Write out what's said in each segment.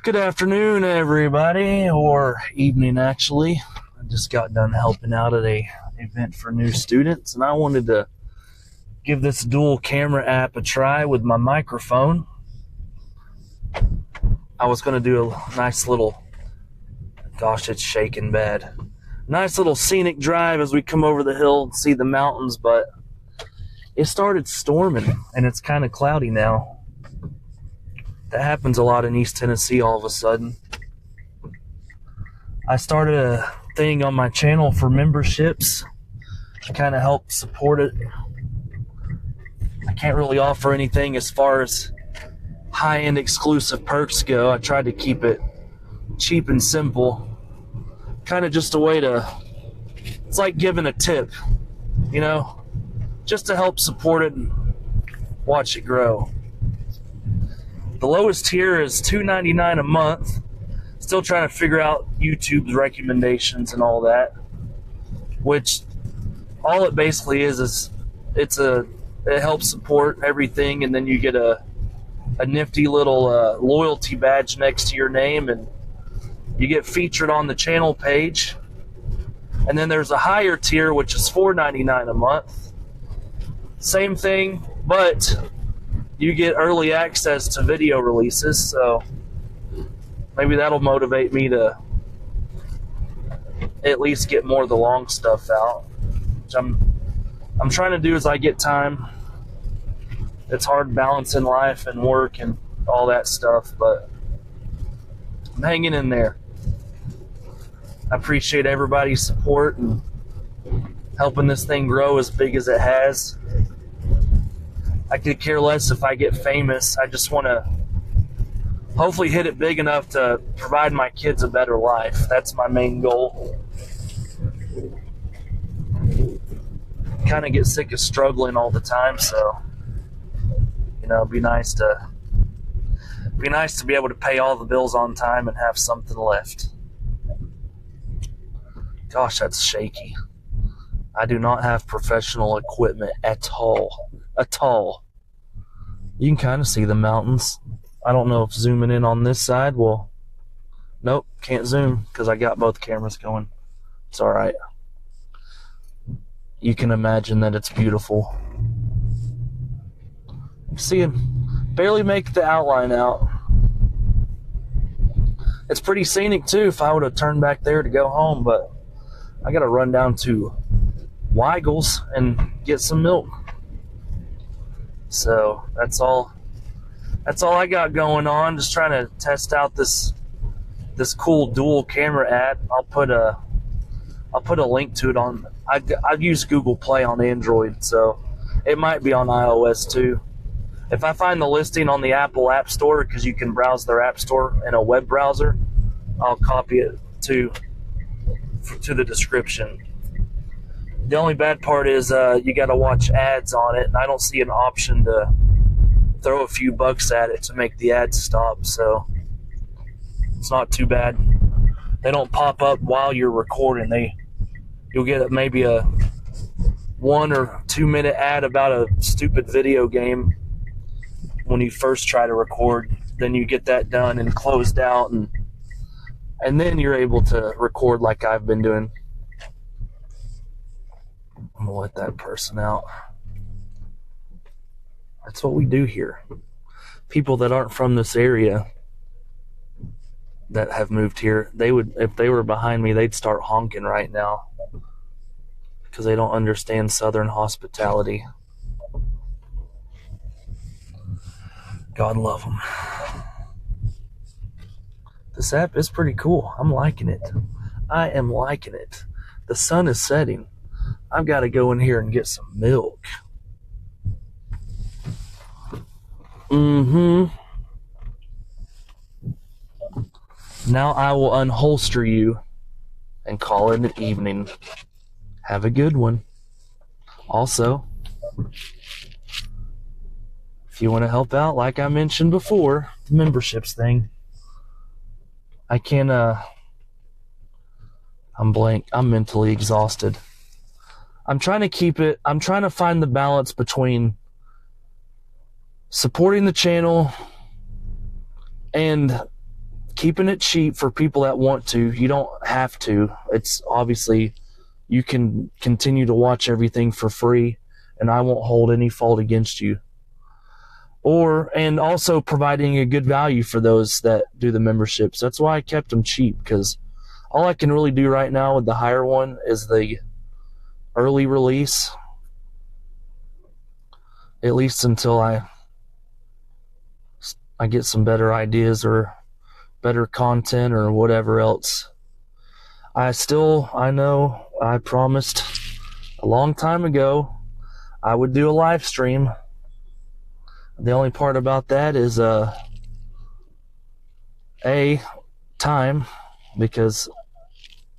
Good afternoon, everybody, or evening, actually. I just got done helping out at a event for new students, and I wanted to give this dual camera app a try with my microphone. I was going to do a nice little, gosh, it's shaking bad, nice little scenic drive as we come over the hill and see the mountains, but it started storming, and it's kind of cloudy now. That happens a lot in East Tennessee all of a sudden. I started a thing on my channel for memberships to kind of help support it. I can't really offer anything as far as high-end exclusive perks go. I tried to keep it cheap and simple. Kind of just a way to, it's like giving a tip, you know, just to help support it and watch it grow. The lowest tier is $2.99 a month. Still trying to figure out YouTube's recommendations and all that. Which all it basically is it helps support everything, and then you get a nifty little loyalty badge next to your name, and you get featured on the channel page. And then there's a higher tier, which is $4.99 a month. Same thing, but you get early access to video releases, so maybe that'll motivate me to at least get more of the long stuff out, which I'm trying to do as I get time. It's hard balancing life and work and all that stuff, but I'm hanging in there. I appreciate everybody's support and helping this thing grow as big as it has. I could care less if I get famous. I just want to hopefully hit it big enough to provide my kids a better life. That's my main goal. Kind of get sick of struggling all the time, so you know, it'd be nice to be able to pay all the bills on time and have something left. Gosh, that's shaky. I do not have professional equipment at all. You can kind of see the mountains. I don't know if zooming in on this side will... Nope, can't zoom because I got both cameras going. It's alright. You can imagine that it's beautiful. See, barely make the outline out. It's pretty scenic too if I would have turned back there to go home, but I gotta run down to Weigel's and get some milk. So that's all I got going on. Just trying to test out this cool dual camera app. I'll put a link to it on. I've used Google Play on Android, so it might be on iOS too. If I find the listing on the Apple App Store, because you can browse their App Store in a web browser, I'll copy it to the description. The only bad part is you got to watch ads on it, and I don't see an option to throw a few bucks at it to make the ads stop, so it's not too bad. They don't pop up while you're recording. You'll get maybe a 1 or 2 minute ad about a stupid video game when you first try to record. Then you get that done and closed out, and then you're able to record like I've been doing. I'm gonna let that person out. That's what we do here. People that aren't from this area that have moved here, if they were behind me, they'd start honking right now because they don't understand Southern hospitality. God love them. This app is pretty cool. I'm liking it. I am liking it. The sun is setting. I've got to go in here and get some milk. Now I will unholster you and call it an evening. Have a good one. Also, if you want to help out, like I mentioned before, the memberships thing, I can, I'm blank. I'm mentally exhausted. I'm trying to find the balance between supporting the channel and keeping it cheap for people that want to. You don't have to. It's obviously, you can continue to watch everything for free, and I won't hold any fault against you. And also providing a good value for those that do the memberships. That's why I kept them cheap, because all I can really do right now with the higher one is the early release, at least until I get some better ideas or better content or whatever else. I know I promised a long time ago I would do a live stream. The only part about that is time, because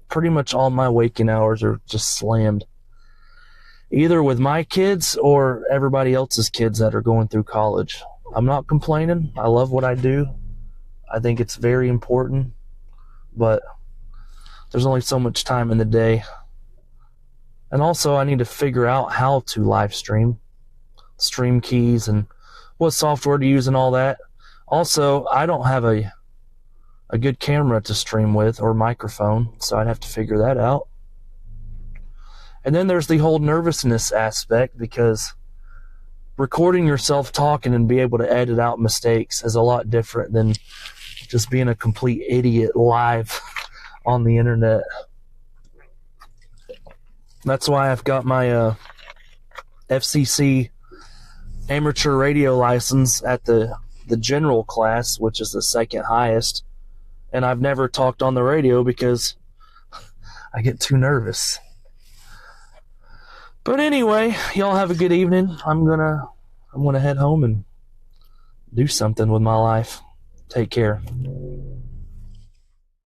pretty much all my waking hours are just slammed, either with my kids or everybody else's kids that are going through college. I'm not complaining. I love what I do. I think it's very important, but there's only so much time in the day. And also I need to figure out how to live stream keys and what software to use and all that. Also, I don't have a good camera to stream with or microphone, so I'd have to figure that out. And then there's the whole nervousness aspect, because recording yourself talking and be able to edit out mistakes is a lot different than just being a complete idiot live on the internet. That's why I've got my FCC amateur radio license at the general class, which is the second highest, and I've never talked on the radio because I get too nervous. But anyway, y'all have a good evening. I'm gonna head home and do something with my life. Take care.